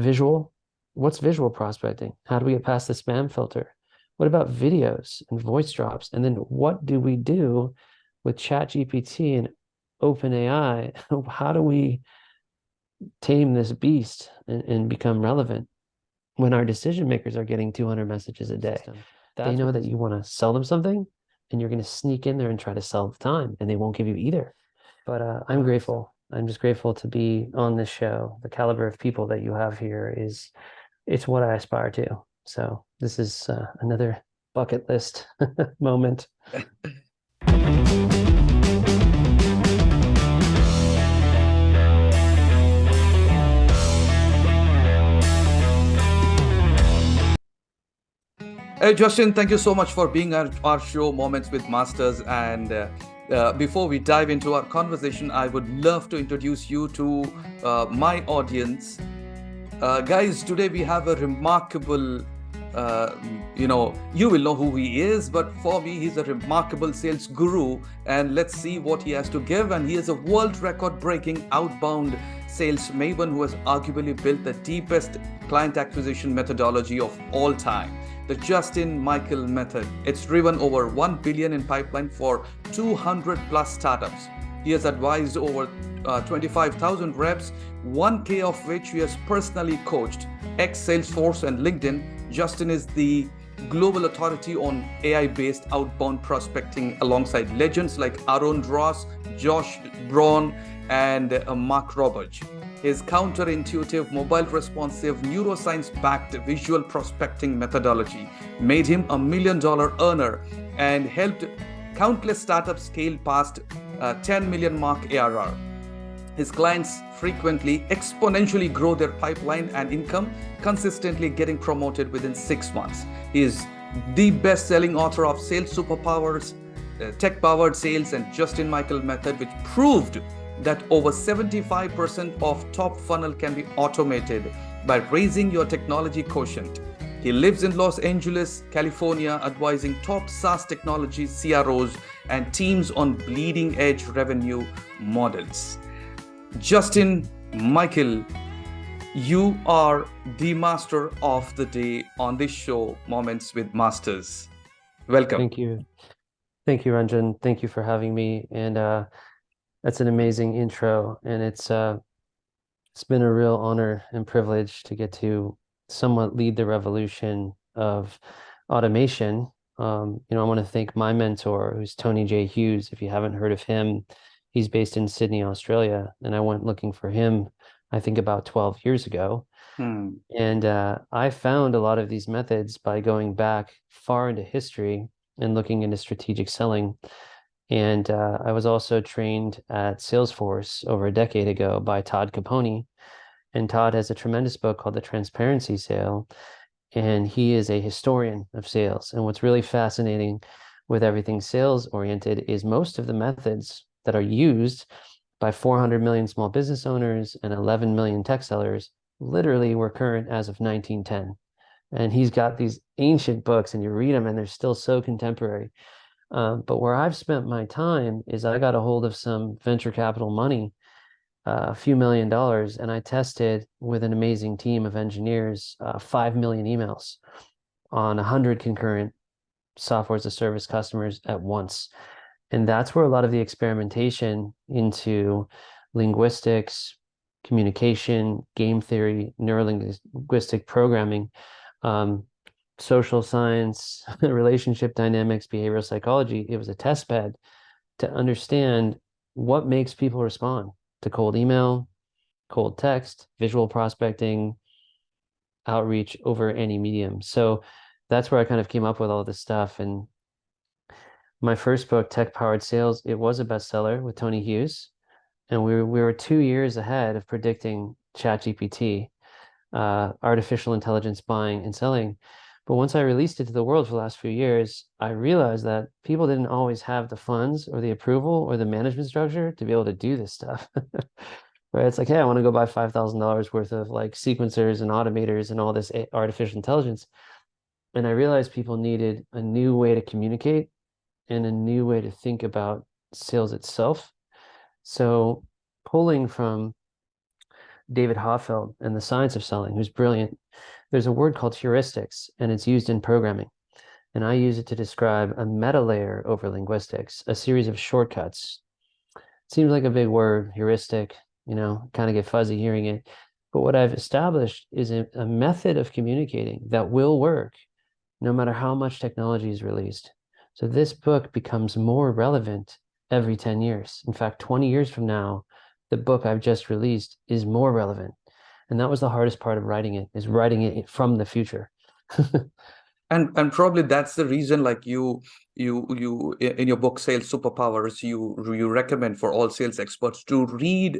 visual? What's visual prospecting? How do we get past the spam filter? What about videos and voice drops? And then what do we do with ChatGPT and OpenAI? How do we tame this beast and become relevant when our decision makers are getting 200 messages a day? They know that you want to sell them something and you're going to sneak in there and try to sell the time and they won't give you either. But I'm grateful. I'm just grateful to be on this show. The caliber of people that you have here it's what I aspire to. So this is another bucket list moment. Hey, Justin, thank you so much for being our show, Moments with Masters. And before we dive into our conversation, I would love to introduce you to my audience. Guys, today we have a remarkable, uh, you will know who he is, but for me, he's a remarkable sales guru. And let's see what he has to give. And he is a world record breaking outbound sales maven who has arguably built the deepest client acquisition methodology of all time, the Justin Michael method. It's driven over 1 billion in pipeline for 200 plus startups. He has advised over 25,000 reps, 1K of which he has personally coached. Ex Salesforce and LinkedIn, Justin is the global authority on AI-based outbound prospecting alongside legends like Aaron Ross, Josh Braun, and Mark Roberge. His counterintuitive, mobile responsive, neuroscience-backed visual prospecting methodology made him a $1 million earner and helped countless startups scale past 10 million mark ARR. His clients frequently exponentially grow their pipeline and income, consistently getting promoted within 6 months. He is the best-selling author of Sales Superpowers, Tech-Powered Sales, and Justin Michael Method, which proved that over 75% of top funnel can be automated by raising your technology quotient. He lives in Los Angeles, California, advising top SaaS technology CROs and teams on bleeding edge revenue models. Justin Michael, you are the master of the day on this show, Moments with Masters. Welcome. Thank you. Thank you, Ranjan. Thank you for having me. And that's an amazing intro. And it's been a real honor and privilege to get to somewhat lead the revolution of automation. I want to thank my mentor, who's Tony J. Hughes. If you haven't heard of him, he's based in Sydney, Australia, and I went looking for him, I think about 12 years ago. And I found a lot of these methods by going back far into history and looking into strategic selling. And I was also trained at Salesforce over a decade ago by Todd Caponi. And Todd has a tremendous book called The Transparency Sale. And he is a historian of sales. And what's really fascinating with everything sales oriented is most of the methods that are used by 400 million small business owners and 11 million tech sellers literally were current as of 1910. And he's got these ancient books and you read them and they're still so contemporary. But where I've spent my time is I got a hold of some venture capital money, a few $1 million, and I tested with an amazing team of engineers 5 million emails on 100 concurrent software as a service customers at once. And that's where a lot of the experimentation into linguistics, communication, game theory, neurolinguistic programming, social science, relationship dynamics, behavioral psychology, it was a test bed to understand what makes people respond to cold email, cold text, visual prospecting, outreach over any medium. So that's where I kind of came up with all this stuff. And my first book, Tech Powered Sales, it was a bestseller with Tony Hughes. And we were 2 years ahead of predicting ChatGPT, artificial intelligence buying and selling. But once I released it to the world for the last few years, I realized that people didn't always have the funds or the approval or the management structure to be able to do this stuff. Right? It's like, hey, I want to go buy $5,000 worth of like sequencers and automators and all this artificial intelligence. And I realized people needed a new way to communicate and a new way to think about sales itself. So pulling from David Hoffeld and the Science of Selling, who's brilliant. There's a word called heuristics, and it's used in programming. And I use it to describe a meta layer over linguistics, a series of shortcuts. Seems like a big word, heuristic, kind of get fuzzy hearing it. But what I've established is a method of communicating that will work no matter how much technology is released. So this book becomes more relevant every 10 years. In fact, 20 years from now, the book I've just released is more relevant. And that was the hardest part of writing it, is writing it from the future. And probably that's the reason, like you in your book Sales Superpowers, you recommend for all sales experts to read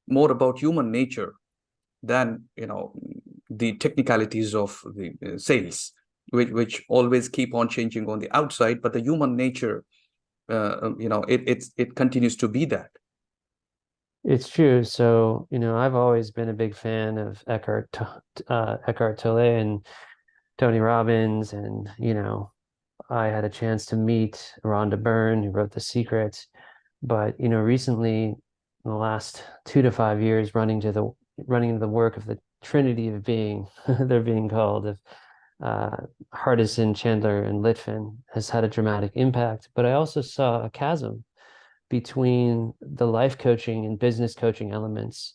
more about human nature than the technicalities of the sales, which always keep on changing on the outside, but the human nature, it continues to be that. It's true. So, I've always been a big fan of Eckhart Tolle and Tony Robbins, and I had a chance to meet Rhonda Byrne, who wrote The Secret. But recently, in the last 2 to 5 years, running into the work of the Trinity of Being, they're being called, of uh, Hardison, Chandler, and Litvin, has had a dramatic impact. But I also saw a chasm between the life coaching and business coaching elements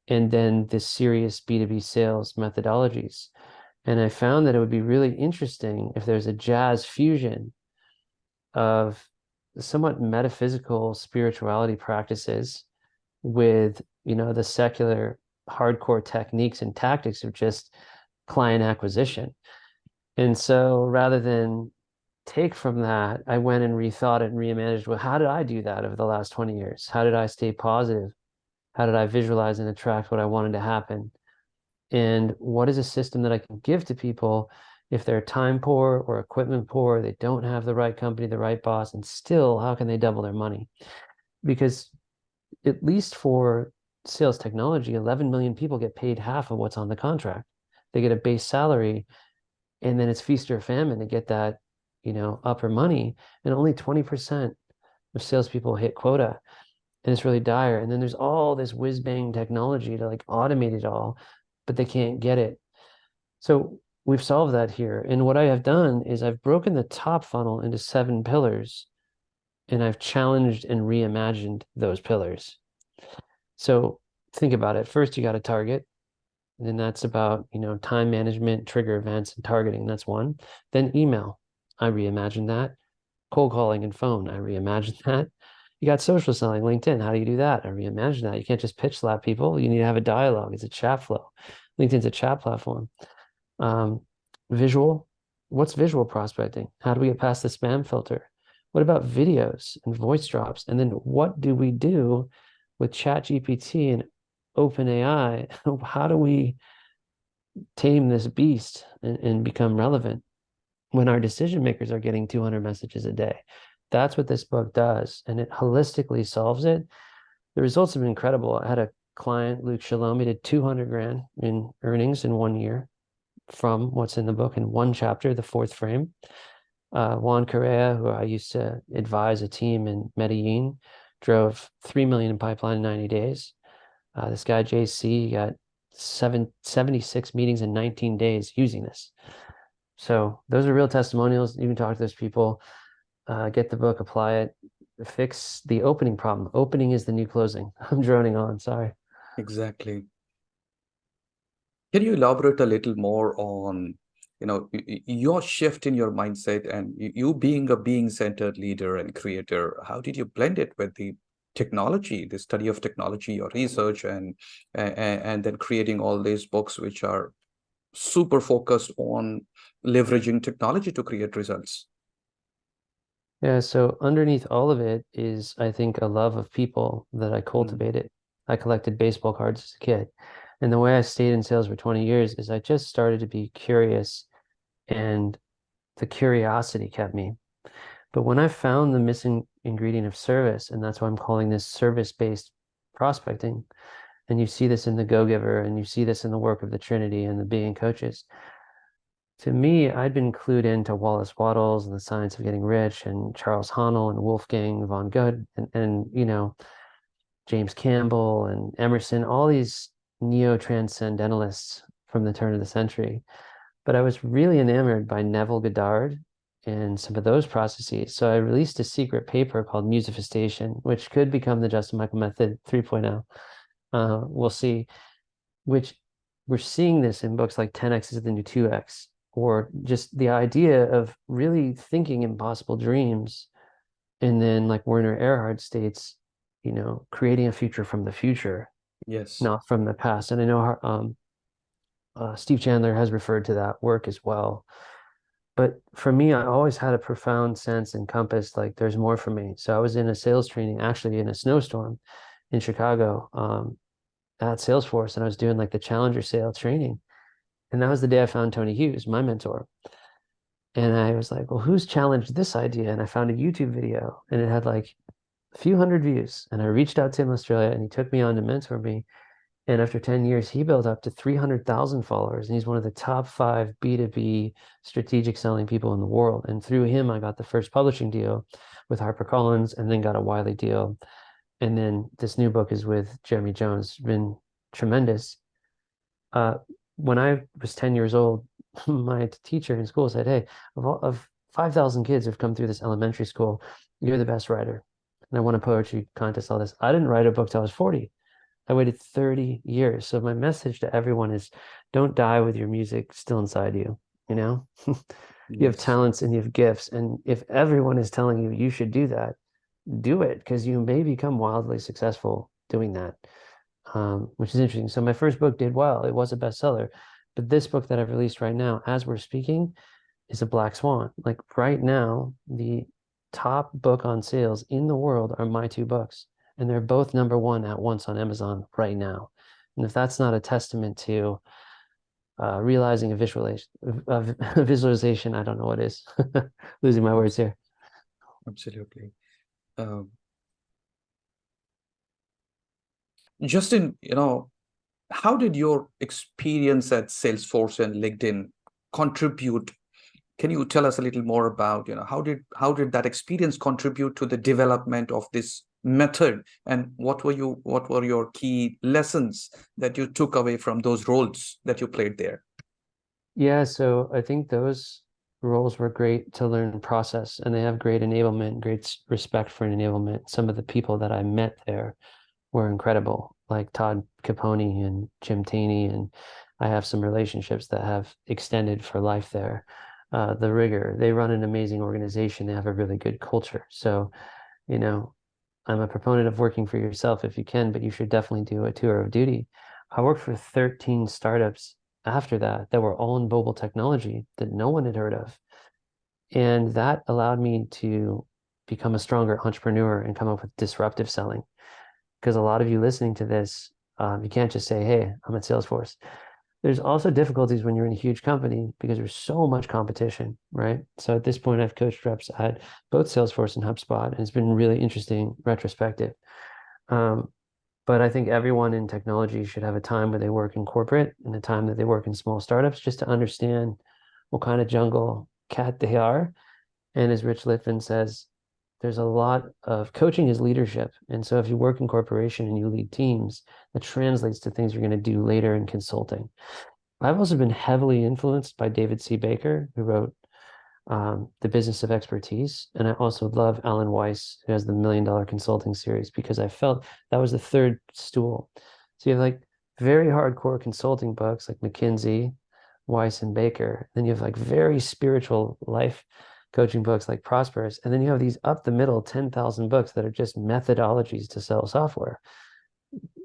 and then the serious B2B sales methodologies. And I found that it would be really interesting if there's a jazz fusion of somewhat metaphysical spirituality practices with, the secular hardcore techniques and tactics of just client acquisition. And so rather than take from that, I went and rethought it and reimagined, well, how did I do that over the last 20 years? How did I stay positive? How did I visualize and attract what I wanted to happen? And what is a system that I can give to people if they're time poor or equipment poor, they don't have the right company, the right boss, and still, how can they double their money? Because at least for sales technology, 11 million people get paid half of what's on the contract. They get a base salary, and then it's feast or famine to get that, upper money. And only 20% of salespeople hit quota. And it's really dire. And then there's all this whiz bang technology to like automate it all, but they can't get it. So we've solved that here. And what I have done is I've broken the top funnel into 7 pillars, and I've challenged and reimagined those pillars. So think about it. First, you got a target, and then that's about, time management, trigger events, and targeting. That's one. Then email. I reimagined that. Cold calling and phone. I reimagined that. You got social selling, LinkedIn. How do you do that? I reimagined that. You can't just pitch slap people. You need to have a dialogue. It's a chat flow. LinkedIn's a chat platform. Um, Visual. What's visual prospecting? How do we get past the spam filter? What about videos and voice drops? And then what do we do with ChatGPT and OpenAI? How do we tame this beast and become relevant when our decision makers are getting 200 messages a day? That's what this book does, and it holistically solves it. The results have been incredible. I had a client, Luke Shalom, he did 200 grand in earnings in 1 year from what's in the book in one chapter, The Fourth Frame. Juan Correa, who I used to advise a team in Medellin, drove 3 million in pipeline in 90 days. This guy, JC, got 76 meetings in 19 days using this. So those are real testimonials. You can talk to those people, get the book, apply it, fix the opening problem. Opening is the new closing. I'm droning on, sorry. Exactly. Can you elaborate a little more on, your shift in your mindset and you being a being-centered leader and creator? How did you blend it with the technology, the study of technology, your research, and then creating all these books which are super focused on leveraging technology to create results? Yeah, so underneath all of it is, I think, a love of people that I Mm. cultivated. I collected baseball cards as a kid. And the way I stayed in sales for 20 years is I just started to be curious, and the curiosity kept me. But when I found the missing ingredient of service, and that's why I'm calling this service-based prospecting, and you see this in the Go-Giver, and you see this in the work of the Trinity and the being coaches, to me, I'd been clued into Wallace Wattles and the Science of Getting Rich and Charles Haanel and Wolfgang von Goethe and James Campbell and Emerson, all these neo-transcendentalists from the turn of the century. But I was really enamored by Neville Goddard and some of those processes. So I released a secret paper called Musifestation, which could become the Justin Michael Method 3.0. We'll see, which we're seeing this in books like 10X is the new 2X, or just the idea of really thinking impossible dreams. And then, like Werner Erhard states, creating a future from the future, Yes. not from the past. And I know Steve Chandler has referred to that work as well. But for me, I always had a profound sense and compass, like there's more for me. So I was in a sales training, actually in a snowstorm in Chicago, at Salesforce, and I was doing like the Challenger sale training. And that was the day I found Tony Hughes, my mentor. And I was like, well, who's challenged this idea? And I found a YouTube video and it had like a few hundred views. And I reached out to him in Australia and he took me on to mentor me. And after 10 years, he built up to 300,000 followers. And he's one of the top 5 B2B strategic selling people in the world. And through him, I got the first publishing deal with HarperCollins and then got a Wiley deal. And then this new book is with Jeremy Jones. It's been tremendous. Uh, when I was 10 years old, my teacher in school said, hey, of 5,000 kids who've come through this elementary school, you're the best writer. And I won a poetry contest, all this. I didn't write a book till I was 40. I waited 30 years. So my message to everyone is don't die with your music still inside you, you know? You have Yes. talents and you have gifts. And if everyone is telling you you should do that, do it because you may become wildly successful doing that, which is interesting. So my first book did well. It was a bestseller. But this book that I've released right now, as we're speaking, is a black swan. Like right now, the top book on sales in the world are my 2 books, and they're both #1 at once on Amazon right now. And if that's not a testament to realizing a visualization, I don't know what is. Losing my words here. Absolutely. Um, Justin, how did your experience at Salesforce and LinkedIn contribute? Can you tell us a little more about, how did that experience contribute to the development of this method, and what were your key lessons that you took away from those roles that you played there? Yeah, so I think those roles were great to learn process, and they have great enablement, great respect for enablement. Some of the people that I met there were incredible, like Todd Capone and Jim Taney, and I have some relationships that have extended for life there. The Rigor, they run an amazing organization. They have a really good culture. So, you know, I'm a proponent of working for yourself if you can, but you should definitely do a tour of duty. I worked for 13 startups after that were all in mobile technology that no one had heard of. And that allowed me to become a stronger entrepreneur and come up with disruptive selling. Because a lot of you listening to this, you can't just say, hey, I'm at Salesforce. There's also difficulties when you're in a huge company because there's so much competition, right? So at this point, I've coached reps at both Salesforce and HubSpot, and it's been really interesting retrospective. Um, but I think everyone in technology should have a time where they work in corporate and a time that they work in small startups just to understand what kind of jungle cat they are. And as Rich Litvin says, there's a lot of coaching is leadership. And so if you work in corporation and you lead teams, that translates to things you're going to do later in consulting. I've also been heavily influenced by David C. Baker, who wrote The Business of Expertise. And I also love Alan Weiss, who has the $1 Million Consulting series, because I felt that was the third stool. So you have like very hardcore consulting books like McKinsey, Weiss, and Baker. Then you have like very spiritual life coaching books like Prosperous. And then you have these up the middle 10,000 books that are just methodologies to sell software.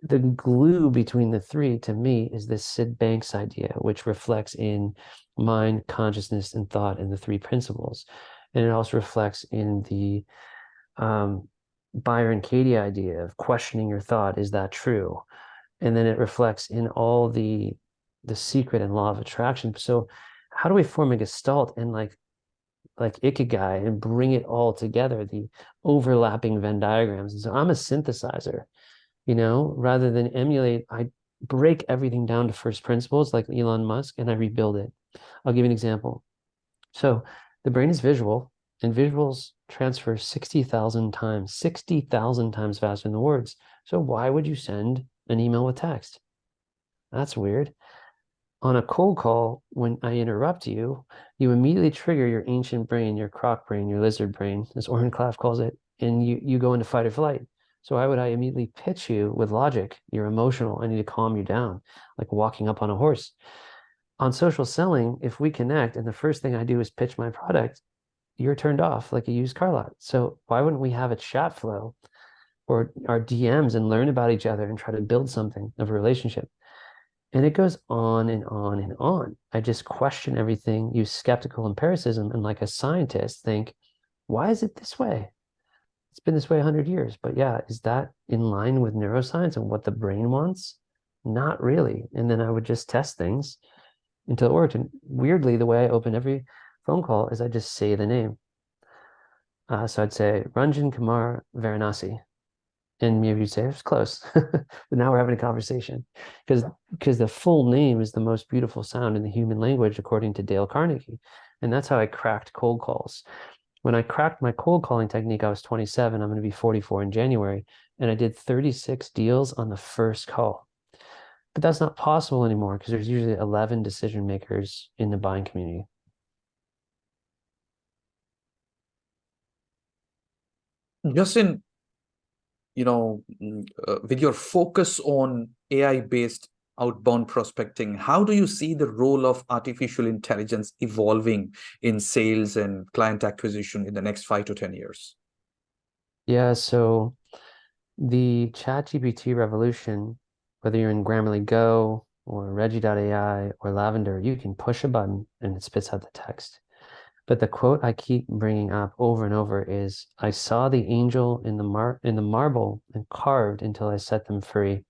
The glue between the three to me is this Sid Banks idea, which reflects in mind, consciousness, and thought in the 3 principles. And it also reflects in the Byron Katie idea of questioning your thought. Is that true? And then it reflects in all the secret and law of attraction. So how do we form a gestalt and like Ikigai and bring it all together, the overlapping Venn diagrams? And so I'm a synthesizer, rather than emulate, I break everything down to first principles like Elon Musk and I rebuild it. I'll give you an example. So the brain is visual and visuals transfer 60,000 times faster than the words. So why would you send an email with text? That's weird. On a cold call, when I interrupt you, you immediately trigger your ancient brain, your croc brain, your lizard brain, as Oren Klaff calls it, and you go into fight or flight. So why would I immediately pitch you with logic? You're emotional. I need to calm you down, like walking up on a horse. On social selling, if we connect and the first thing I do is pitch my product, you're turned off like a used car lot. So why wouldn't we have a chat flow or our DMs and learn about each other and try to build something of a relationship? And it goes on and on and on. I just question everything, use skeptical empiricism, and like a scientist, think, why is it this way? It's been this way 100 years. But yeah, is that in line with neuroscience and what the brain wants? Not really. And then I would just test things until it worked. And weirdly, the way I open every phone call is I just say the name. So I'd say Ranjan Kumar Varanasi. And maybe you'd say it's close, but now we're having a conversation because the full name is the most beautiful sound in the human language, according to Dale Carnegie, and that's how I cracked cold calls. When I cracked my cold calling technique, I was 27. I'm going to be 44 in January, and I did 36 deals on the first call. But that's not possible anymore because there's usually 11 decision makers in the buying community. Justin, with your focus on AI based outbound prospecting, how do you see the role of artificial intelligence evolving in sales and client acquisition in the next 5 to 10 years? Yeah, so the ChatGPT revolution, whether you're in Grammarly Go or Reggie.ai or Lavender, you can push a button and it spits out the text. But the quote I keep bringing up over and over is, "I saw the angel in the marble and carved until I set them free."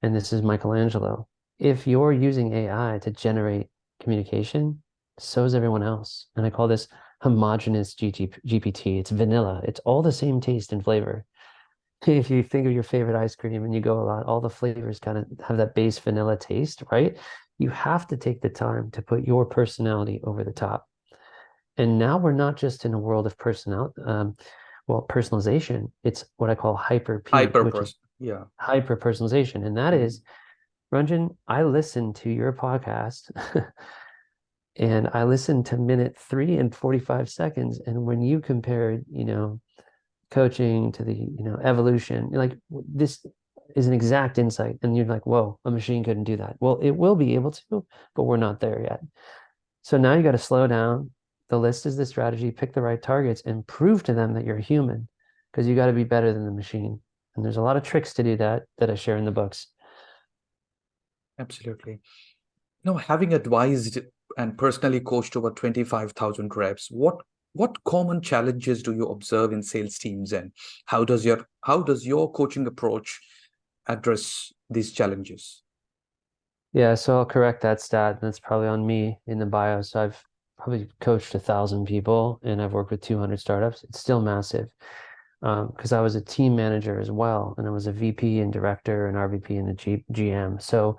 And this is Michelangelo. If you're using AI to generate communication, so is everyone else. And I call this homogeneous GPT. It's vanilla. It's all the same taste and flavor. If you think of your favorite ice cream and you go a lot, all the flavors kind of have that base vanilla taste, right? You have to take the time to put your personality over the top. And now we're not just in a world of personalization. It's what I call hyper P, Hyper which is person. Yeah. hyper personalization. And that Mhm. is, Ranjan, I listen to your podcast and I listened to minute 3 and 45 seconds. And when you compared, coaching to the, evolution, you're like, this is an exact insight. And you're like, whoa, a machine couldn't do that. Well, it will be able to, but we're not there yet. So now you got to slow down. The list is the strategy, pick the right targets and prove to them that you're human because you got to be better than the machine. And there's a lot of tricks to do that I share in the books. Absolutely. Having advised and personally coached over 25,000 reps, what common challenges do you observe in sales teams, and how does your coaching approach address these challenges? Yeah, so I'll correct that stat. That's probably on me in the bio. So I've probably coached 1,000 people and I've worked with 200 startups. It's still massive because I was a team manager as well, and I was a VP and director and RVP and GM. So,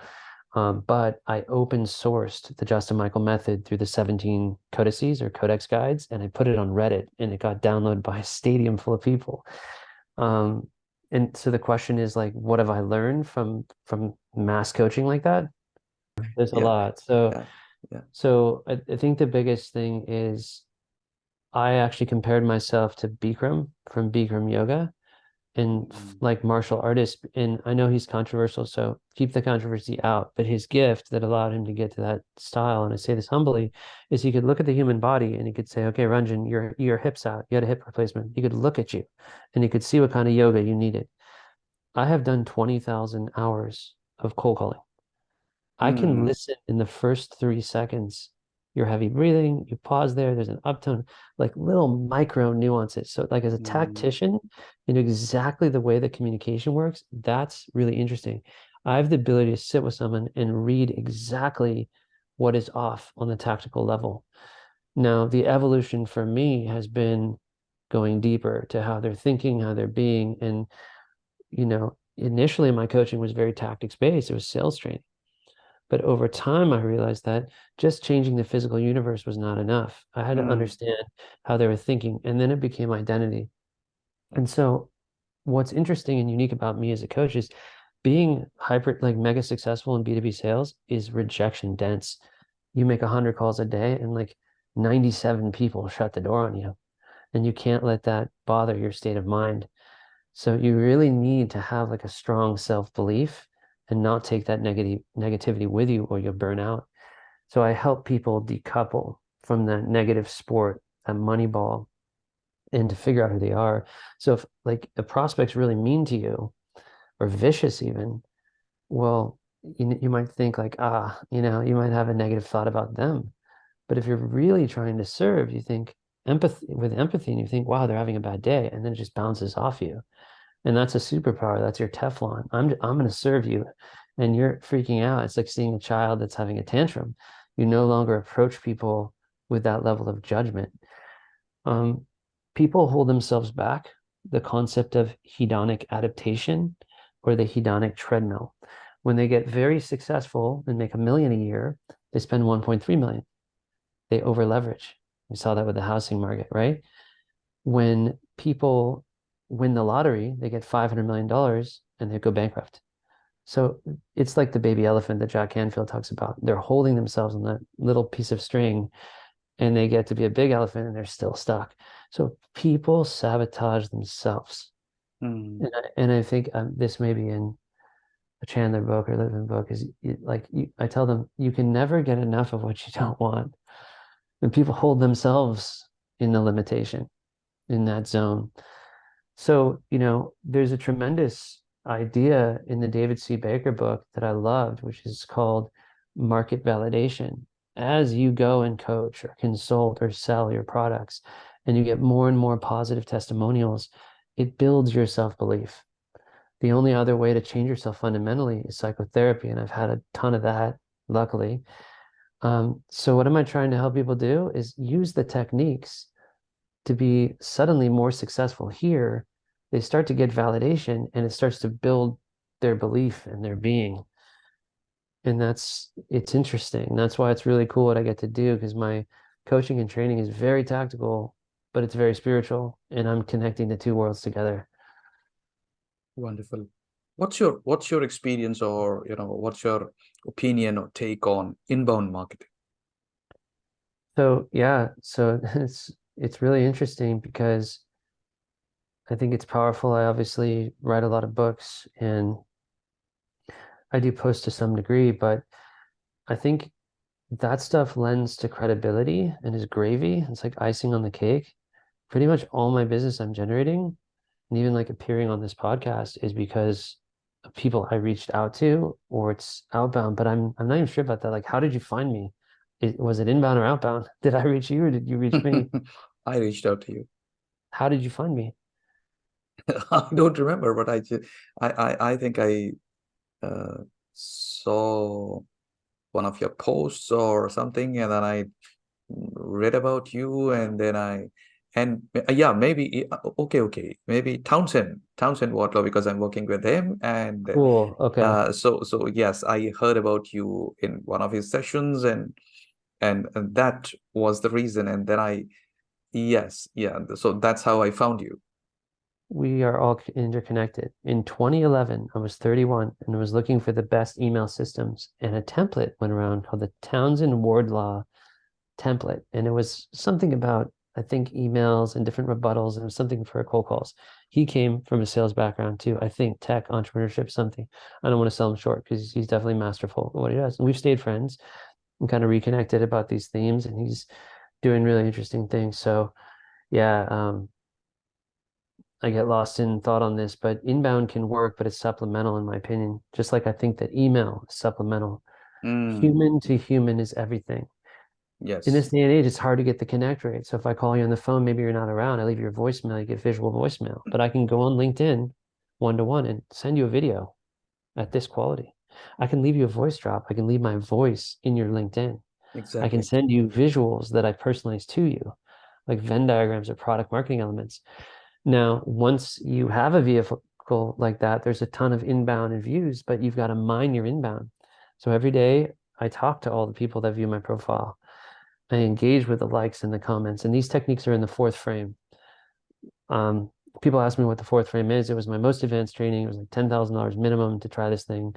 but I open sourced the Justin Michael method through the 17 codices or codex guides, and I put it on Reddit, and it got downloaded by a stadium full of people. Um, and so the question is like, what have I learned from mass coaching like that? There's a Yeah, lot. So, yeah, yeah. so I think the biggest thing is I actually compared myself to Bikram from Bikram Yoga and Mm, like martial artist. And I know he's controversial, so keep the controversy out. But his gift that allowed him to get to that style, and I say this humbly, is he could look at the human body and he could say, okay, Ranjan, your hips out. You had a hip replacement. He could look at you and he could see what kind of yoga you needed. I have done 20,000 hours of cold calling. I can mm, listen in the first 3 seconds. You're heavy breathing, you pause there, there's an uptone, like little micro nuances. So, like as a mm, tactician, you know exactly the way the communication works. That's really interesting. I have the ability to sit with someone and read exactly what is off on the tactical level. Now, the evolution for me has been going deeper to how they're thinking, how they're being. And, initially my coaching was very tactics based, it was sales training. But over time, I realized that just changing the physical universe was not enough. I had to mm. understand how they were thinking, and then it became identity. And so, what's interesting and unique about me as a coach is being hyper, like mega successful in B2B sales is rejection dense. You make 100 calls a day and like 97 people shut the door on you. And you can't let that bother your state of mind. So you really need to have like a strong self-belief and not take that negativity with you or you'll burn out. So I help people decouple from that negative sport, that money ball, and to figure out who they are. So if like a prospect's really mean to you or vicious even, well, you might think like, you might have a negative thought about them. But if you're really trying to serve, you think empathy, and you think, wow, they're having a bad day, and then it just bounces off you. And that's a superpower. That's your Teflon. I'm going to serve you, and you're freaking out. It's like seeing a child that's having a tantrum. You no longer approach people with that level of judgment. Um, People hold themselves back. The concept of hedonic adaptation or the hedonic treadmill. When they get very successful and make 1 million a year, they spend 1.3 million. They over leverage. We saw that with the housing market, right? When people win the lottery, they get $500 million and they go bankrupt. So it's like the baby elephant that Jack Canfield talks about. They're holding themselves on that little piece of string and they get to be a big elephant and they're still stuck. So people sabotage themselves. Mm. And I think this may be in a Chandler book or Living book is I tell them you can never get enough of what you don't want. And people hold themselves in the limitation in that zone. So, there's a tremendous idea in the David C. Baker book that I loved, which is called market validation. As you go and coach or consult or sell your products, and you get more and more positive testimonials, it builds your self-belief. The only other way to change yourself fundamentally is psychotherapy, and I've had a ton of that, luckily. So what am I trying to help people do is use the techniques to be suddenly more successful here. They start to get validation and it starts to build their belief and their being. And it's interesting. That's why it's really cool what I get to do because my coaching and training is very tactical, but it's very spiritual. And I'm connecting the two worlds together. Wonderful. What's your experience, or what's your opinion or take on inbound marketing? So yeah, so it's really interesting because I think it's powerful. I obviously write a lot of books and I do post to some degree, but I think that stuff lends to credibility and is gravy. It's like icing on the cake. Pretty much all my business I'm generating, and even like appearing on this podcast, is because of people I reached out to, or it's outbound. But I'm not even sure about that. Like, how did you find me? Was it inbound or outbound? Did I reach you or did you reach me? I reached out to you. How did you find me? I don't remember, but I think I saw one of your posts or something, and then I read about you, and then yeah, maybe okay, maybe Townsend Waterloo, because I'm working with him, and Cool. Okay. so yes, I heard about you in one of his sessions, and that was the reason, and then yes, yeah, so that's how I found you. We are all interconnected. In 2011, I was 31 and was looking for the best email systems, and a template went around called the Townsend Wardlaw template. And it was something about, I think, emails and different rebuttals, and it was something for cold calls. He came from a sales background too. I think tech, entrepreneurship, something. I don't want to sell him short because he's definitely masterful at what he does. And we've stayed friends and kind of reconnected about these themes, and he's doing really interesting things. So, yeah, I get lost in thought on this, but inbound can work, but it's supplemental in my opinion. Just like I think that email is supplemental. Mm, Human to human is everything. In yes, this day and age, it's hard to get the connect rate. So if I call you on the phone, maybe you're not around. I leave your voicemail, you get visual voicemail. But I can go on LinkedIn one to one and send you a video at this quality. I can leave you a voice drop. I can leave my voice in your LinkedIn. I can exactly. send you visuals that I personalize to you, like Venn diagrams or product marketing elements. Now, once you have a vehicle like that, there's a ton of inbound and views, but you've got to mine your inbound. So every day I talk to all the people that view my profile. I engage with the likes and the comments, and these techniques are in the fourth frame. People ask me what the fourth frame is. It was my most advanced training. It was like $10,000 minimum to try this thing.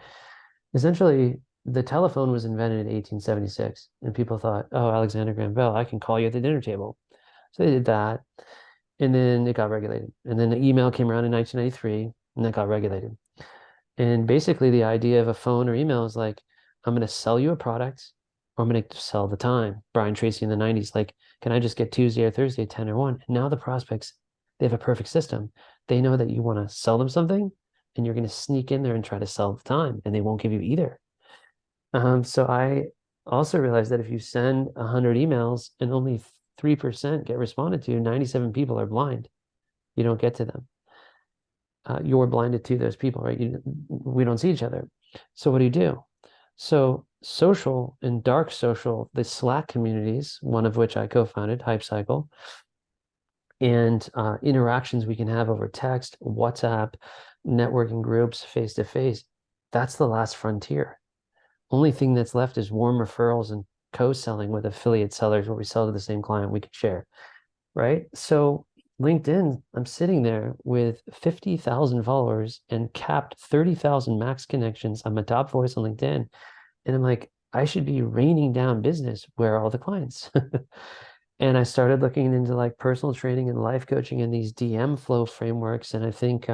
Essentially, the telephone was invented in 1876, and people thought, oh, Alexander Graham Bell, I can call you at the dinner table. So they did that, and then it got regulated. And then the email came around in 1993, and that got regulated. And basically, the idea of a phone or email is like, I'm going to sell you a product, or I'm going to sell the time. Brian Tracy in the 90s, like, can I just get Tuesday or Thursday, 10 or 1? And now the prospects, they have a perfect system. They know that you want to sell them something, and you're going to sneak in there and try to sell the time, and they won't give you either. So I also realized that if you send 100 emails and only 3% get responded to, 97 people are blind. You don't get to them. You're blinded to those people, right? We don't see each other. So what do you do? So social and dark social, the Slack communities, one of which I co-founded, Hype Cycle, and interactions we can have over text, WhatsApp, networking groups, face to face. That's the last frontier. Only thing that's left is warm referrals and co-selling with affiliate sellers where we sell to the same client we can share, right? So LinkedIn, I'm sitting there with 50,000 followers and capped 30,000 max connections. I'm a top voice on LinkedIn. And I'm like, I should be raining down business. Where are all the clients? And I started looking into like personal training and life coaching and these DM flow frameworks. And I think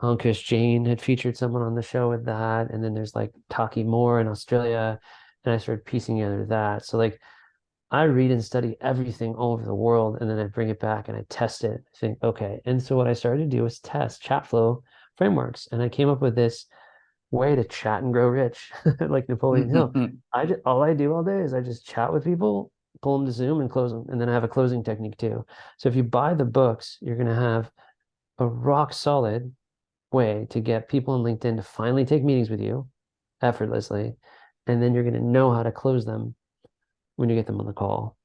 Ankush Jain had featured someone on the show with that. And then there's like Taki Moore in Australia. And I started piecing together that. So like I read and study everything all over the world, and then I bring it back and I test it. I think, okay. And so what I started to do was test chat flow frameworks. And I came up with this way to chat and grow rich, like Napoleon Hill. All I do all day is I just chat with people, pull them to Zoom and close them. And then I have a closing technique too. So if you buy the books, you're going to have a rock solid way to get people on LinkedIn to finally take meetings with you effortlessly. And then you're going to know how to close them when you get them on the call.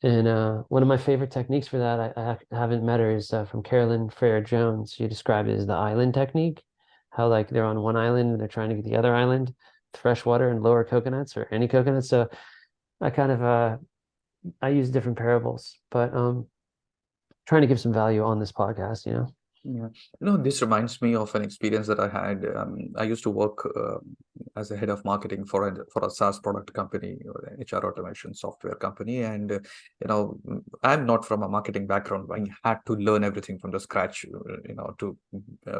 And one of my favorite techniques for that, I haven't met her, is from Carolyn Fair Jones. She described it as the island technique, how like they're on one island and they're trying to get the other island, fresh water and lower coconuts or any coconuts. So I kind of I use different parables, but trying to give some value on this podcast, you know. Yeah, this reminds me of an experience that I had. I used to work as a head of marketing for a SaaS product company, or an HR automation software company, and I'm not from a marketing background. I had to learn everything from the scratch, to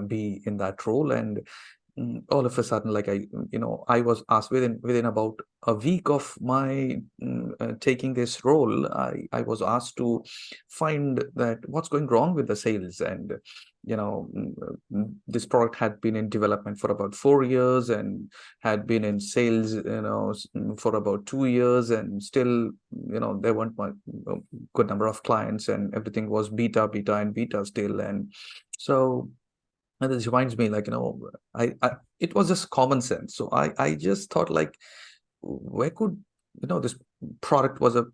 be in that role. And all of a sudden, like I was asked within about a week of my taking this role, I was asked to find that what's going wrong with the sales. And this product had been in development for about 4 years and had been in sales for about 2 years, and still there weren't a good number of clients, and everything was beta still. And so, and this reminds me, like, I it was just common sense. So I just thought, like, where could, this product was a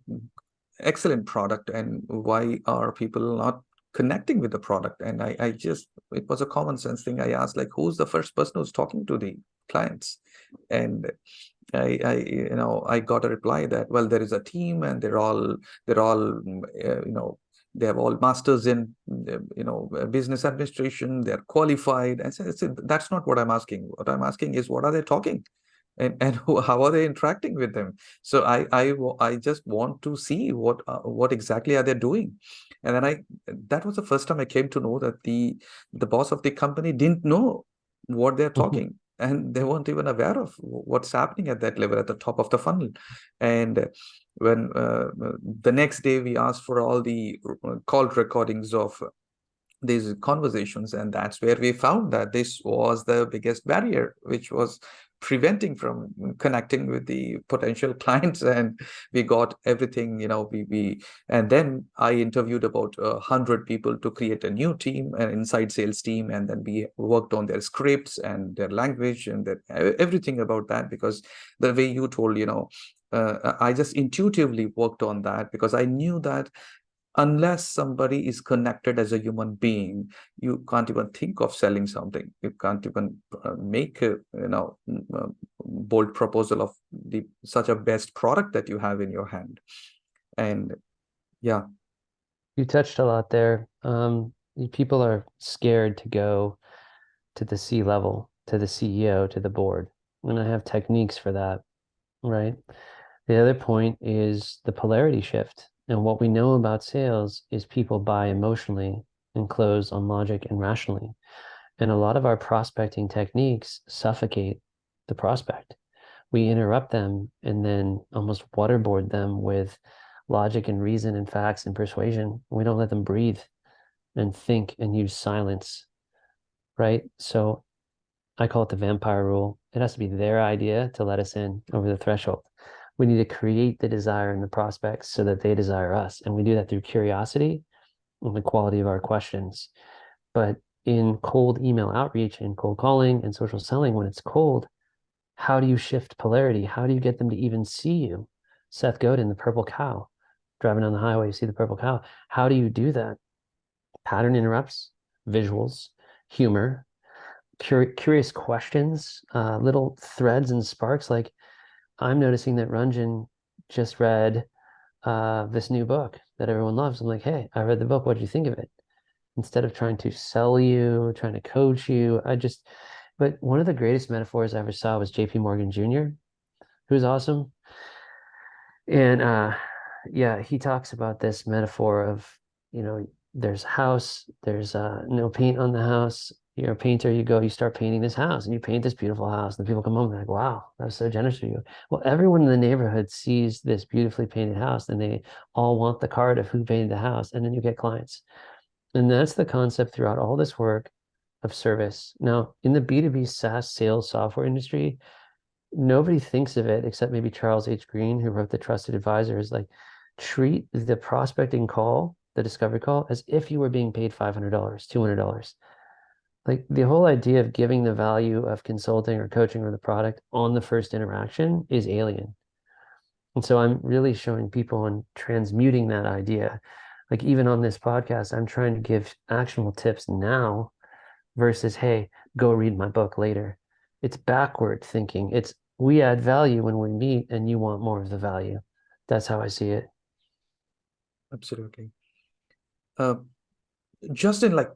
excellent product, and why are people not connecting with the product? And I just, it was a common sense thing. I asked, like, who's the first person who's talking to the clients? And I got a reply that, well, there is a team, and they have all masters in business administration, they're qualified. And so that's not what I'm asking. What I'm asking is, what are they talking, and how are they interacting with them? So I just want to see what exactly are they doing. And then that was the first time I came to know that the boss of the company didn't know what they're talking, and they weren't even aware of what's happening at that level, at the top of the funnel. And when the next day we asked for all the call recordings of these conversations, and that's where we found that this was the biggest barrier which was preventing from connecting with the potential clients. And we got everything, we and then I interviewed about 100 people to create a new team, an inside sales team, and then we worked on their scripts and their language and everything about that, because the way you told, I just intuitively worked on that, because I knew that unless somebody is connected as a human being, you can't even think of selling something. You can't even make a bold proposal of such a best product that you have in your hand. And yeah. You touched a lot there. People are scared to go to the C level, to the CEO, to the board. And I have techniques for that, right? The other point is the polarity shift. And what we know about sales is people buy emotionally and close on logic and rationally. And a lot of our prospecting techniques suffocate the prospect. We interrupt them and then almost waterboard them with logic and reason and facts and persuasion. We don't let them breathe and think and use silence, right? So I call it the vampire rule. It has to be their idea to let us in over the threshold. We need to create the desire in the prospects so that they desire us. And we do that through curiosity and the quality of our questions. But in cold email outreach and cold calling and social selling, when it's cold, how do you shift polarity? How do you get them to even see you? Seth Godin, the purple cow, driving down the highway, you see the purple cow. How do you do that? Pattern interrupts, visuals, humor, curious questions, little threads and sparks. Like I'm noticing that Ranjan just read this new book that everyone loves. I'm like, hey, I read the book. What did you think of it? Instead of trying to sell you, trying to coach you, but one of the greatest metaphors I ever saw was JP Morgan Jr., who's awesome. And yeah, he talks about this metaphor of, there's a house, there's no paint on the house. You're a painter, you go, you start painting this house and you paint this beautiful house. And the people come home and they're like, wow, that was so generous of you. Well, everyone in the neighborhood sees this beautifully painted house and they all want the card of who painted the house. And then you get clients. And that's the concept throughout all this work of service. Now, in the B2B SaaS sales software industry, nobody thinks of it except maybe Charles H. Green, who wrote The Trusted Advisor, is like treat the prospecting call, the discovery call, as if you were being paid $500, $200. Like the whole idea of giving the value of consulting or coaching or the product on the first interaction is alien. And so I'm really showing people and transmuting that idea. Like even on this podcast, I'm trying to give actionable tips now versus, hey, go read my book later. It's backward thinking. It's we add value when we meet and you want more of the value. That's how I see it. Absolutely. Uh, Justin, like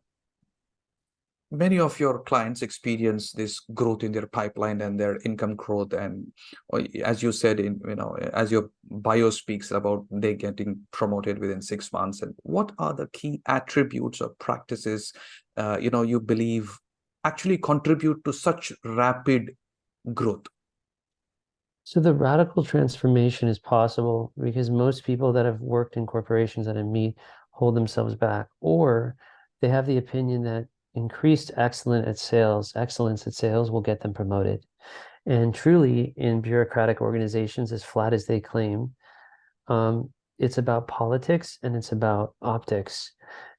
many of your clients experience this growth in their pipeline and their income growth, and as you said, in as your bio speaks about they getting promoted within 6 months. And what are the key attributes or practices you believe actually contribute to such rapid growth? So the radical transformation is possible because most people that have worked in corporations that I meet hold themselves back, or they have the opinion that increased excellence at sales will get them promoted. And truly, in bureaucratic organizations, as flat as they claim, it's about politics and it's about optics.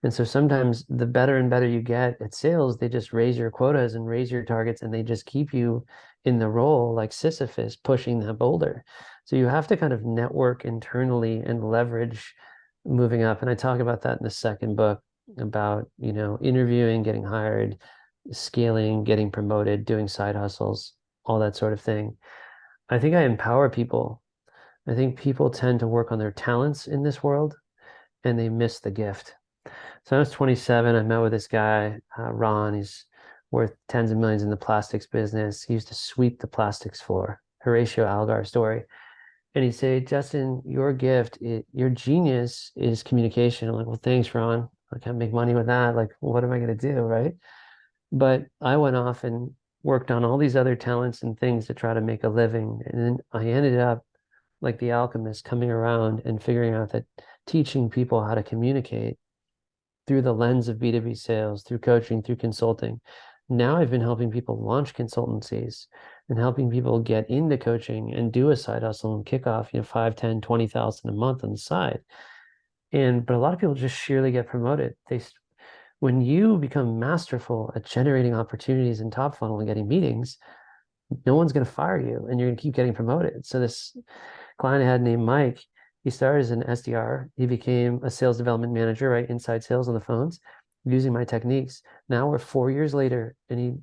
And so sometimes the better and better you get at sales, they just raise your quotas and raise your targets and they just keep you in the role like Sisyphus pushing that boulder. So you have to kind of network internally and leverage moving up. And I talk about that in the second book about, interviewing, getting hired, scaling, getting promoted, doing side hustles, all that sort of thing. I think I empower people. I think people tend to work on their talents in this world and they miss the gift. So I was 27. I met with this guy, Ron. He's worth tens of millions in the plastics business. He used to sweep the plastics floor. Horatio Algar story. And he'd say, Justin, your gift, your genius is communication. I'm like, well, thanks, Ron. I can't make money with that. Like, what am I going to do? Right. But I went off and worked on all these other talents and things to try to make a living. And then I ended up like the alchemist coming around and figuring out that teaching people how to communicate through the lens of B2B sales, through coaching, through consulting. Now I've been helping people launch consultancies and helping people get into coaching and do a side hustle and kick off, 5, 10, 20,000 a month on the side. But a lot of people just sheerly get promoted. When you become masterful at generating opportunities in top funnel and getting meetings, no one's going to fire you and you're going to keep getting promoted. So this client I had named Mike, he started as an SDR. He became a sales development manager, right? Inside sales on the phones using my techniques. Now we're 4 years later and he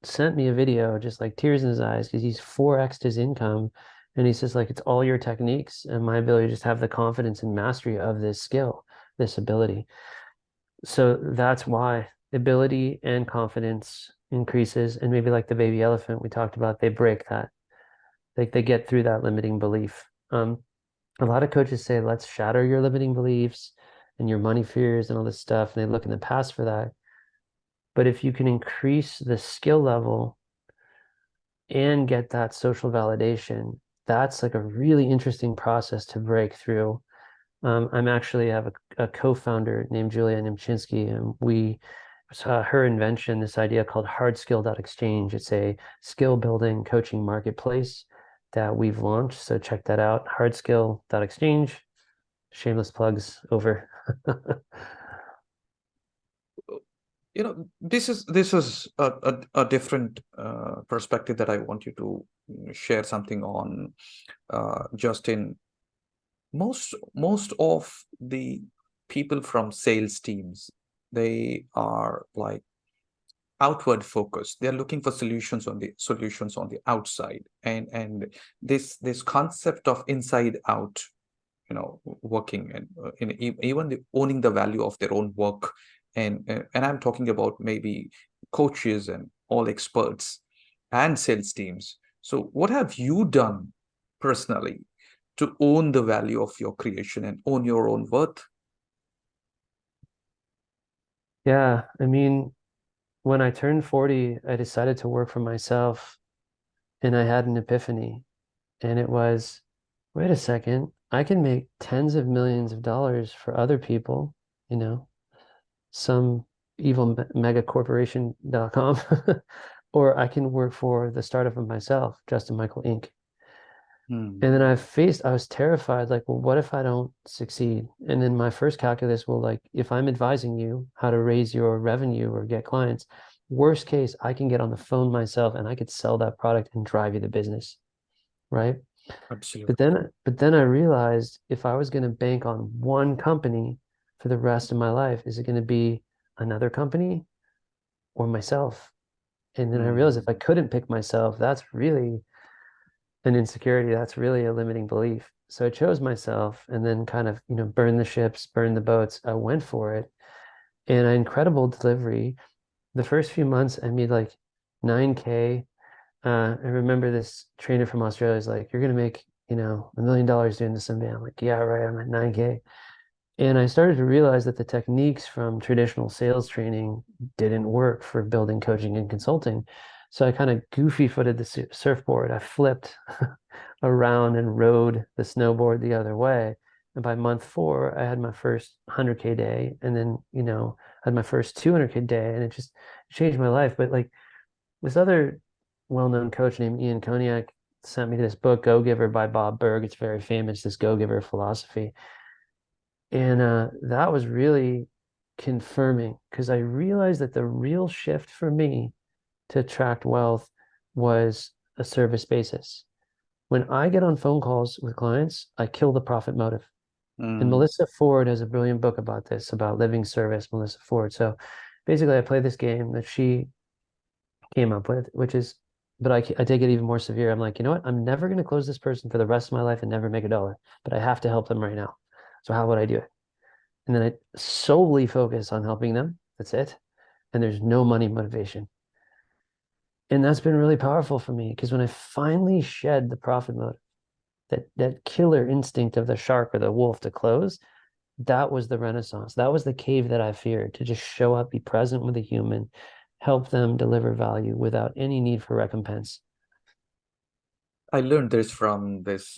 sent me a video, just like tears in his eyes because he's 4x'd his income. And he says like, it's all your techniques and my ability to just have the confidence and mastery of this skill. this ability. So that's why ability and confidence increases. And maybe like the baby elephant we talked about, they break that. They get through that limiting belief. A lot of coaches say, let's shatter your limiting beliefs and your money fears and all this stuff. And they look in the past for that. But if you can increase the skill level and get that social validation, that's like a really interesting process to break through. I'm actually have a co-founder named Julia Nimchinsky, and we saw her invention, this idea called hardskill.exchange. It's a skill building coaching marketplace that we've launched. So check that out, hardskill.exchange. Shameless plugs over. This is a different perspective that I want you to share something on. Justin, most of the people from sales teams, they are like outward focused. They're looking for solutions on the outside, and this concept of inside out, working, and even owning the value of their own work. And I'm talking about maybe coaches and all experts and sales teams. So what have you done personally to own the value of your creation and own your own worth? Yeah, I mean, when I turned 40, I decided to work for myself and I had an epiphany. And it was, wait a second, I can make tens of millions of dollars for other people, you know, some evil mega corporation.com, or I can work for the startup of myself, Justin Michael Inc. Hmm. And then I was terrified, like, well, what if I don't succeed? And then my first calculus, well, like, if I'm advising you how to raise your revenue or get clients, worst case, I can get on the phone myself and I could sell that product and drive you the business, right? Absolutely. But then I realized if I was going to bank on one company for the rest of my life, is it going to be another company or myself? And then I realized if I Hmm. couldn't pick myself, that's really an insecurity. That's really a limiting belief. So I chose myself and then kind of, burn the ships, burn the boats. I went for it. And an incredible delivery. The first few months, I made like 9K. I remember this trainer from Australia is like, you're going to make, $1 million doing this someday. I'm like, yeah, right. I'm at 9K. And I started to realize that the techniques from traditional sales training didn't work for building coaching and consulting. So I kind of goofy footed the surfboard. I flipped around and rode the snowboard the other way. And by month 4, I had my first 100K day. And then, had my first 200K day. And it just changed my life. But like this other well-known coach named Ian Cognac sent me this book, Go Giver by Bob Berg. It's very famous, this Go Giver philosophy. And that was really confirming because I realized that the real shift for me to attract wealth was a service basis. When I get on phone calls with clients, I kill the profit motive. And Hmm. Melissa Ford has a brilliant book about this, about living service, Melissa Ford. So basically, I play this game that she came up with, which is, but I take it even more severe. I'm like, you know what? I'm never going to close this person for the rest of my life and never make a dollar, but I have to help them right now. So how would I do it? And then I solely focus on helping them. That's it. And there's no money motivation. And that's been really powerful for me because when I finally shed the profit motive, that killer instinct of the shark or the wolf to close, that was the renaissance. That was the cave that I feared, to just show up, be present with a human, help them deliver value without any need for recompense. I learned this from this.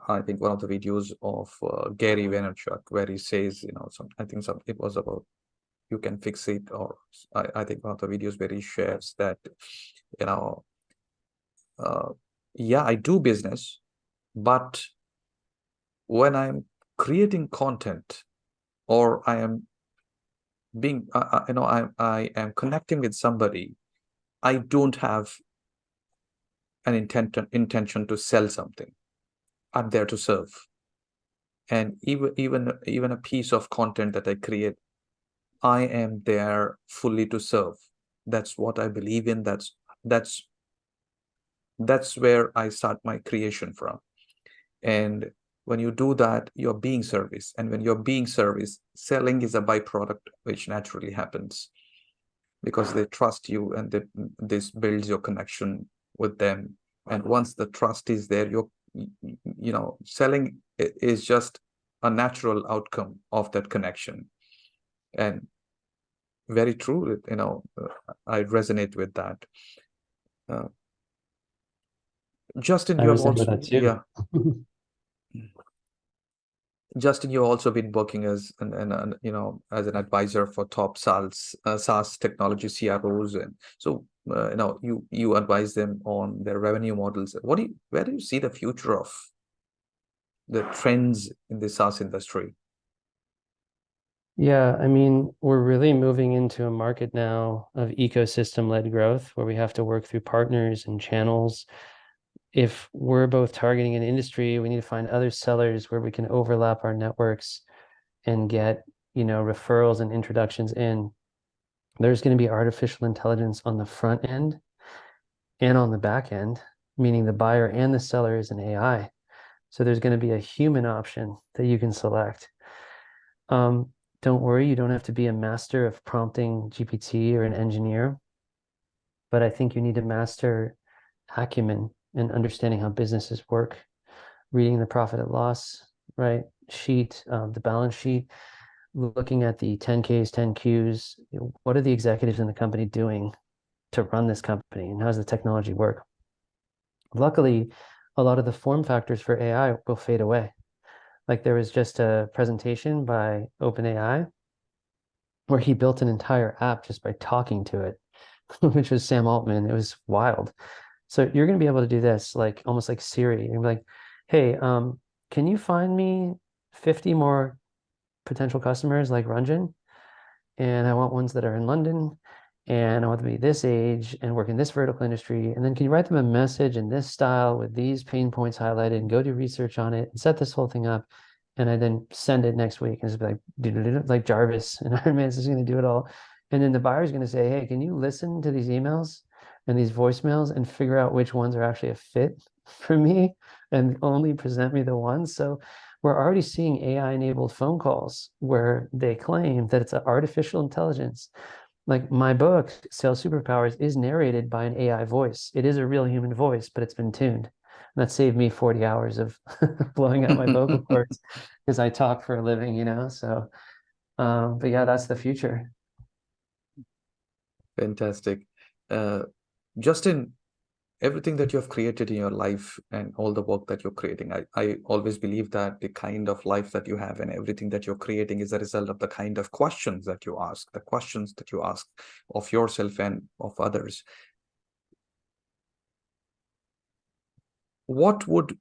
I think one of the videos of Gary Vaynerchuk, where he says, it was about you can fix it, or I think one of the videos where he shares that, you know, uh, yeah, I do business, but when I'm creating content or I am being, I am connecting with somebody, I don't have an intention to sell something. I'm there to serve. And even a piece of content that I create, I am there fully to serve. That's what I believe in. That's where I start my creation from. And When you do that, you're being service. And when you're being service, selling is a byproduct which naturally happens because they trust you, and this builds your connection with them. And once the trust is there, selling is just a natural outcome of that connection. And very true, I resonate with that. Uh, Justin, I you have resent also, that too. yeah, Justin, you've also been working as as an advisor for top SaaS technology CROs, and so you advise them on their revenue models. Where do you see the future of the trends in the SaaS industry? Yeah, I mean, we're really moving into a market now of ecosystem-led growth where we have to work through partners and channels. If we're both targeting an industry, we need to find other sellers where we can overlap our networks and get, referrals and introductions in. There's going to be artificial intelligence on the front end and on the back end, meaning the buyer and the seller is an AI. So there's going to be a human option that you can select. Don't worry, you don't have to be a master of prompting GPT or an engineer, but I think you need to master acumen and understanding how businesses work, reading the profit and loss, right? Sheet, the balance sheet, looking at the 10Ks, 10Qs. What are the executives in the company doing to run this company, and how does the technology work? Luckily, a lot of the form factors for AI will fade away. Like there was just a presentation by OpenAI where he built an entire app just by talking to it, which was Sam Altman. It was wild. So you're going to be able to do this like almost like Siri. You're like, hey, can you find me 50 more potential customers like Ranjan? And I want ones that are in London, and I want them to be this age and work in this vertical industry. And then can you write them a message in this style with these pain points highlighted and go do research on it and set this whole thing up? And I then send it next week and just be like Jarvis and Iron Man is going to do it all. And then the buyer is going to say, hey, can you listen to these emails and these voicemails and figure out which ones are actually a fit for me and only present me the ones? So we're already seeing AI-enabled phone calls where they claim that it's an artificial intelligence. Like my book, Sales Superpowers, is narrated by an AI voice. It is a real human voice, but it's been tuned. And that saved me 40 hours of blowing out my vocal cords because I talk for a living. So, but yeah, that's the future. Fantastic. Uh, Justin, everything that you have created in your life and all the work that you're creating, I always believe that the kind of life that you have and everything that you're creating is a result of the kind of questions that you ask, the questions that you ask of yourself and of others. What would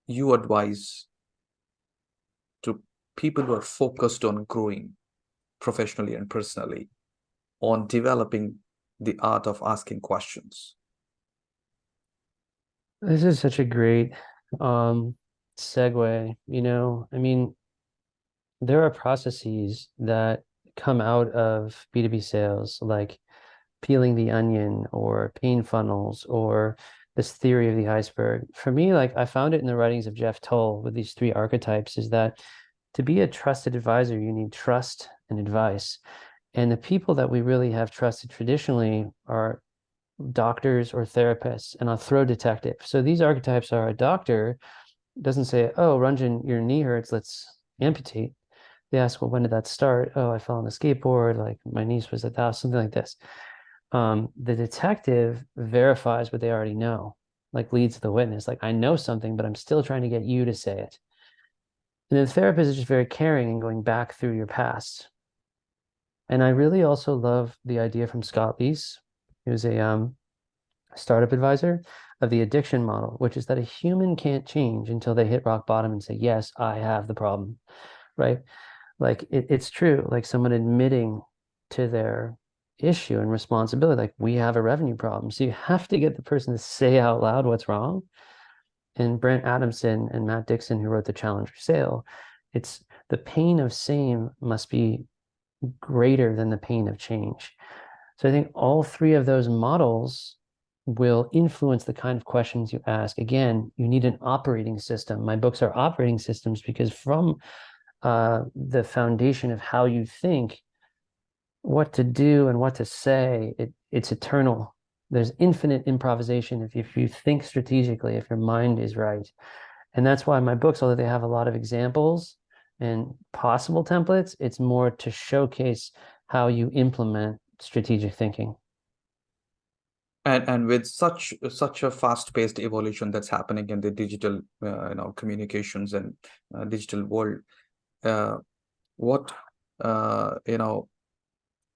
you advise to people who are focused on growing professionally and personally, on developing the art of asking questions? This is such a great segue. I mean, there are processes that come out of B2B sales, like peeling the onion or pain funnels or this theory of the iceberg. For me, like I found it in the writings of Jeff Toll with these three archetypes is that to be a trusted advisor, you need trust and advice. And the people that we really have trusted traditionally are doctors or therapists, and I'll throw detective. So these archetypes are a doctor doesn't say, oh, Ranjan, your knee hurts, let's amputate. They ask, well, when did that start? Oh, I fell on the skateboard, like my niece was at the house, something like this. The detective verifies what they already know, like leads the witness. Like, I know something, but I'm still trying to get you to say it. And the therapist is just very caring and going back through your past. And I really also love the idea from Scott Leese, who's a startup advisor, of the addiction model, which is that a human can't change until they hit rock bottom and say, yes, I have the problem, right? Like it's true, like someone admitting to their issue and responsibility, like we have a revenue problem. So you have to get the person to say out loud what's wrong. And Brent Adamson and Matt Dixon, who wrote The Challenger Sale, it's the pain of same must be greater than the pain of change. So I think all three of those models will influence the kind of questions you ask. Again, you need an operating system. My books are operating systems because from the foundation of how you think, what to do and what to say, it's eternal. There's infinite improvisation if you think strategically, if your mind is right. And that's why my books, although they have a lot of examples and possible templates, it's more to showcase how you implement strategic thinking. And with such a fast-paced evolution that's happening in the digital communications and digital world, uh, what you know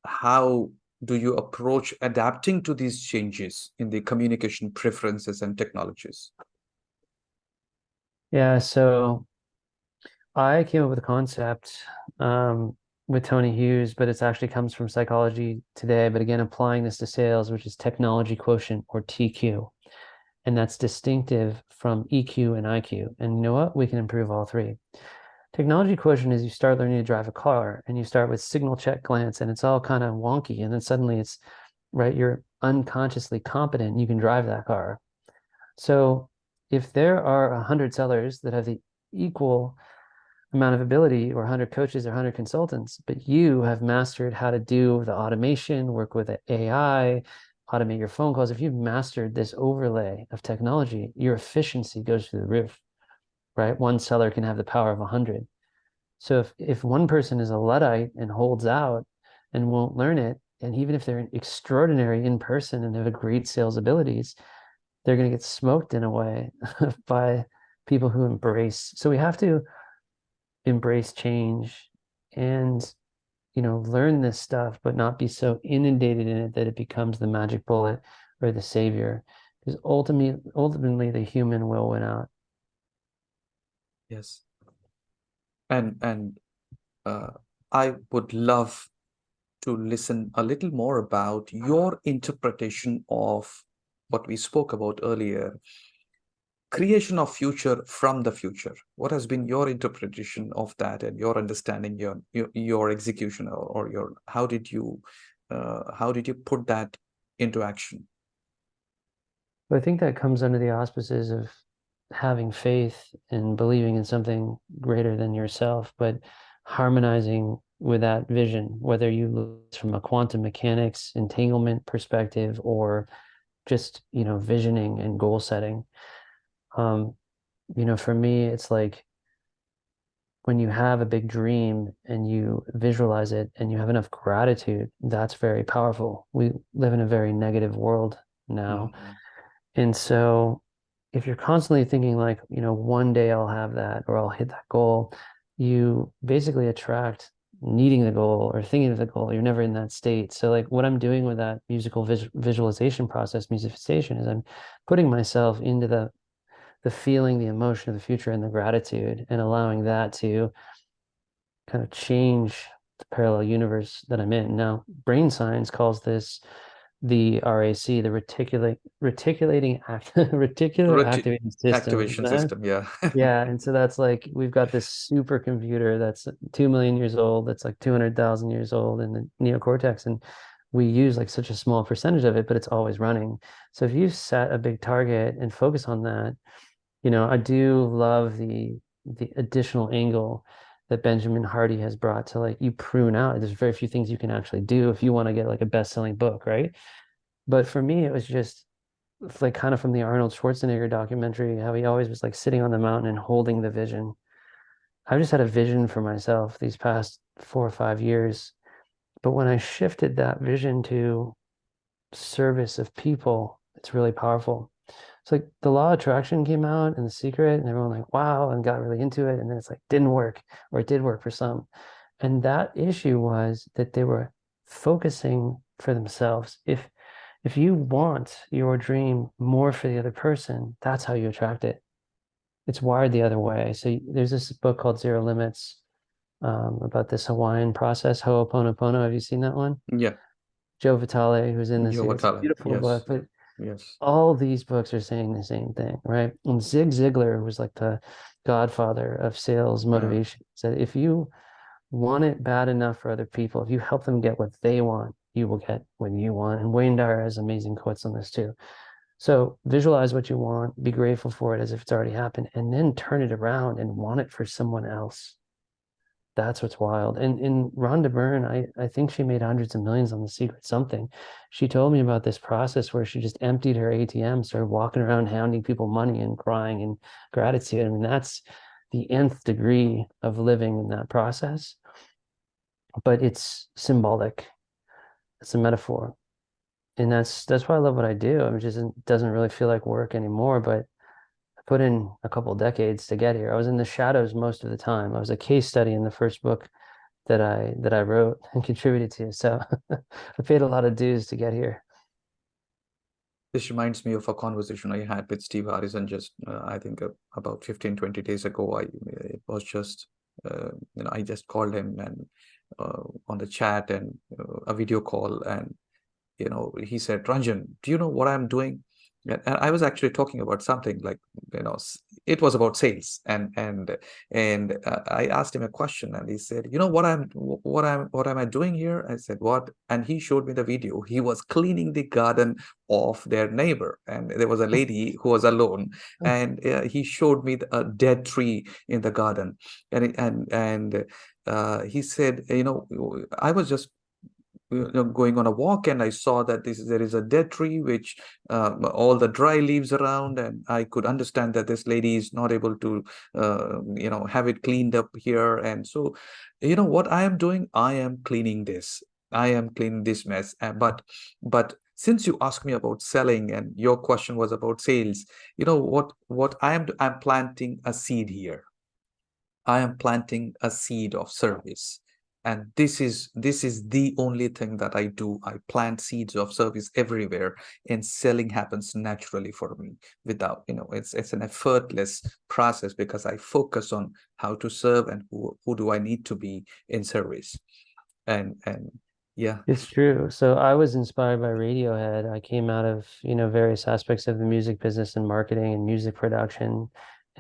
how do you approach adapting to these changes in the communication preferences and technologies? Yeah, so I came up with a concept with Tony Hughes, but it actually comes from psychology today. But again, applying this to sales, which is technology quotient or TQ. And that's distinctive from EQ and IQ. And you know what? We can improve all three. Technology quotient is you start learning to drive a car and you start with signal check glance and it's all kind of wonky. And then suddenly it's right, you're unconsciously competent and you can drive that car. So if there are 100 sellers that have the equal amount of ability or 100 coaches or 100 consultants, but you have mastered how to do the automation, work with AI, automate your phone calls. If you've mastered this overlay of technology, your efficiency goes through the roof, right? One seller can have the power of 100. So if one person is a Luddite and holds out and won't learn it, and even if they're extraordinary in person and have great sales abilities, they're going to get smoked in a way by people who embrace. So we have to embrace change and learn this stuff, but not be so inundated in it that it becomes the magic bullet or the savior. Because ultimately, the human will win out. Yes. And uh, I would love to listen a little more about your interpretation of what we spoke about earlier, creation of future from the future. What has been your interpretation of that and your understanding, your execution, or your how did you put that into action? But I think that comes under the auspices of having faith and believing in something greater than yourself, but harmonizing with that vision, whether you look from a quantum mechanics entanglement perspective or just, visioning and goal setting. Um, for me, it's like when you have a big dream and you visualize it and you have enough gratitude, that's very powerful. We live in a very negative world now. Mhm. And so if you're constantly thinking like, one day I'll have that or I'll hit that goal, you basically attract needing the goal or thinking of the goal. You're never in that state. So like what I'm doing with that musical visualization process, musicification, is I'm putting myself into the feeling, the emotion of the future and the gratitude and allowing that to kind of change the parallel universe that I'm in. Now, brain science calls this the RAC, the reticulating reticular Reti- activating system. Activation system, yeah. Yeah, and so that's like we've got this supercomputer that's 2 million years old, that's like 200,000 years old in the neocortex, and we use like such a small percentage of it, but it's always running. So if you set a big target and focus on that, I do love the additional angle that Benjamin Hardy has brought to like you prune out. There's very few things you can actually do if you want to get like a best-selling book, right? But for me, it was just like kind of from the Arnold Schwarzenegger documentary, how he always was like sitting on the mountain and holding the vision. I've just had a vision for myself these past 4 or 5 years. But when I shifted that vision to service of people, it's really powerful. It's like the law of attraction came out and the secret, and everyone like, wow, and got really into it. And then it's like, didn't work, or it did work for some. And that issue was that they were focusing for themselves. If you want your dream more for the other person, that's how you attract it. It's wired the other way. So there's this book called Zero Limits about this Hawaiian process, Ho'oponopono. Have you seen that one? Yeah. Joe Vitale, who's in this, it's a Yovatala. beautiful book, Yes. but Yes. all these books are saying the same thing, right? And Zig Ziglar was like the godfather of sales Uh, motivation. Said if you want it bad enough for other people, if you help them get what they want, you will get what you want. And Wayne Dyer has amazing quotes on this too. So visualize what you want, be grateful for it as if it's already happened, and then turn it around and want it for someone else. That's what's wild. And Rhonda Byrne, I think she made hundreds of millions on The Secret something. She told me about this process where she just emptied her ATM, started walking around handing people money and crying in gratitude. I mean, that's the nth degree of living in that process, but it's symbolic. It's a metaphor. And that's why I love what I do. I mean, it doesn't really feel like work anymore, but I put in a couple of decades to get here. I was in the shadows most of the time. I was a case study in the first book that I wrote and contributed to. So I paid a lot of dues to get here. This reminds me of a conversation I had with Steve Harrison just, I think, about 15, 20 days ago. It was just, I just called him and on the chat and a video call, and he said, Ranjan, do you know what I'm doing? And I was actually talking about something like, it was about sales, and I asked him a question, and he said, what am I doing here? I said, what? And he showed me the video. He was cleaning the garden of their neighbor, and there was a lady who was alone, and he showed me a dead tree in the garden, and he said, I was just going on a walk, and I saw that there is a dead tree which all the dry leaves around, and I could understand that this lady is not able to have it cleaned up here. And so what I am doing, I am cleaning this mess. But since you asked me about selling and your question was about sales, what I'm planting a seed here. I am planting a seed of service. And this is the only thing that I do. I plant seeds of service everywhere, and selling happens naturally for me without, it's an effortless process because I focus on how to serve and who do I need to be in service. And yeah. It's true. So I was inspired by Radiohead. I came out of, various aspects of the music business and marketing and music production.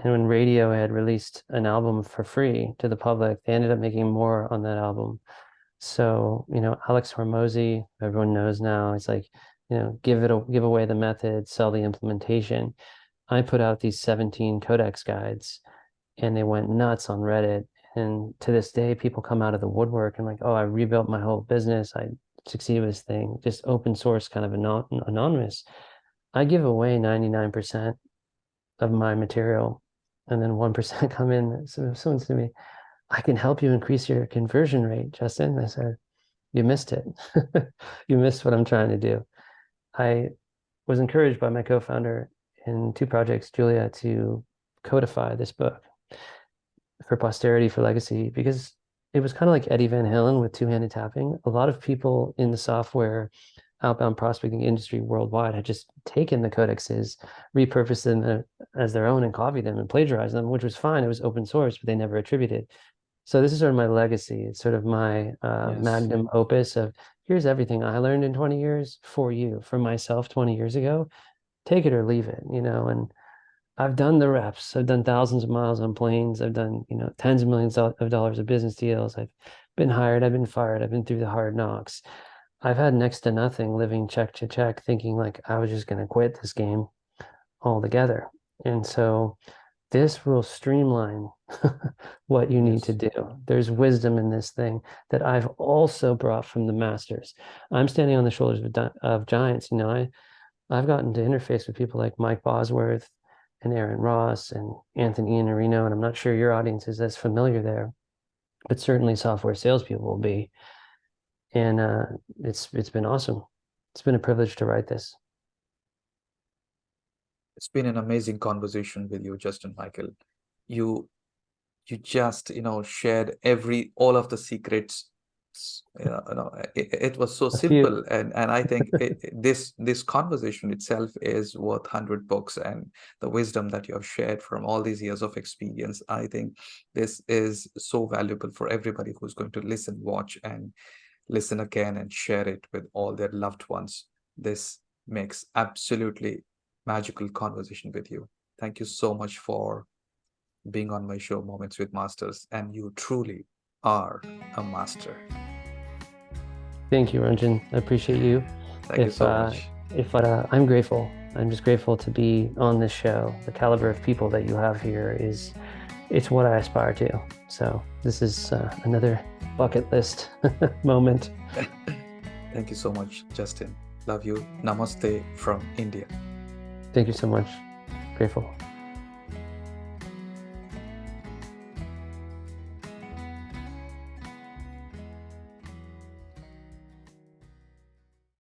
And when Radiohead released an album for free to the public, they ended up making more on that album. So, Alex Hormozy, everyone knows now, it's like, give away the method, sell the implementation. I put out these 17 codex guides and they went nuts on Reddit. And to this day, people come out of the woodwork and like, oh, I rebuilt my whole business. I succeeded with this thing, just open source, kind of anonymous. I give away 99% of my material, and then 1% come in. So if someone said to me, I can help you increase your conversion rate, Justin. I said, you missed it. You missed what I'm trying to do. I was encouraged by my co-founder in two projects, Julia, to codify this book for posterity, for legacy, because it was kind of like Eddie Van Halen with two-handed tapping. A lot of people in the software outbound prospecting industry worldwide had just taken the codexes, repurposed them as their own and copied them and plagiarized them, which was fine. It was open source, but they never attributed. So this is sort of my legacy. It's sort of my Yes. magnum opus of here's everything I learned in 20 years for you, for myself 20 years ago. Take it or leave it, and I've done the reps. I've done thousands of miles on planes. I've done, tens of millions of dollars of business deals. I've been hired. I've been fired. I've been through the hard knocks. I've had next to nothing living check to check, thinking like I was just going to quit this game altogether. And so this will streamline what you need to Yes. do. There's wisdom in this thing that I've also brought from the masters. I'm standing on the shoulders of giants. I've gotten to interface with people like Mike Bosworth and Aaron Ross and Anthony Iannarino, and I'm not sure your audience is as familiar there, but certainly software salespeople will be. And it's been awesome. It's been a privilege to write this. It's been an amazing conversation with you, Justin Michael. You you just shared all of the secrets. It was so A few. simple, and I think this conversation itself is worth 100 books. And the wisdom that you have shared from all these years of experience, I think this is so valuable for everybody who's going to listen, watch, and listen again and share it with all their loved ones. This makes absolutely magical conversation with you. Thank you so much for being on my show, Moments with Masters, and you truly are a master. Thank you, Ranjan. I appreciate you. Thank you If so uh, much. if I'm grateful. I'm just grateful to be on this show. The caliber of people that you have here it's what I aspire to. So this is another bucket list moment. Thank you so much, Justin. Love you. Namaste from India. Thank you so much. Grateful.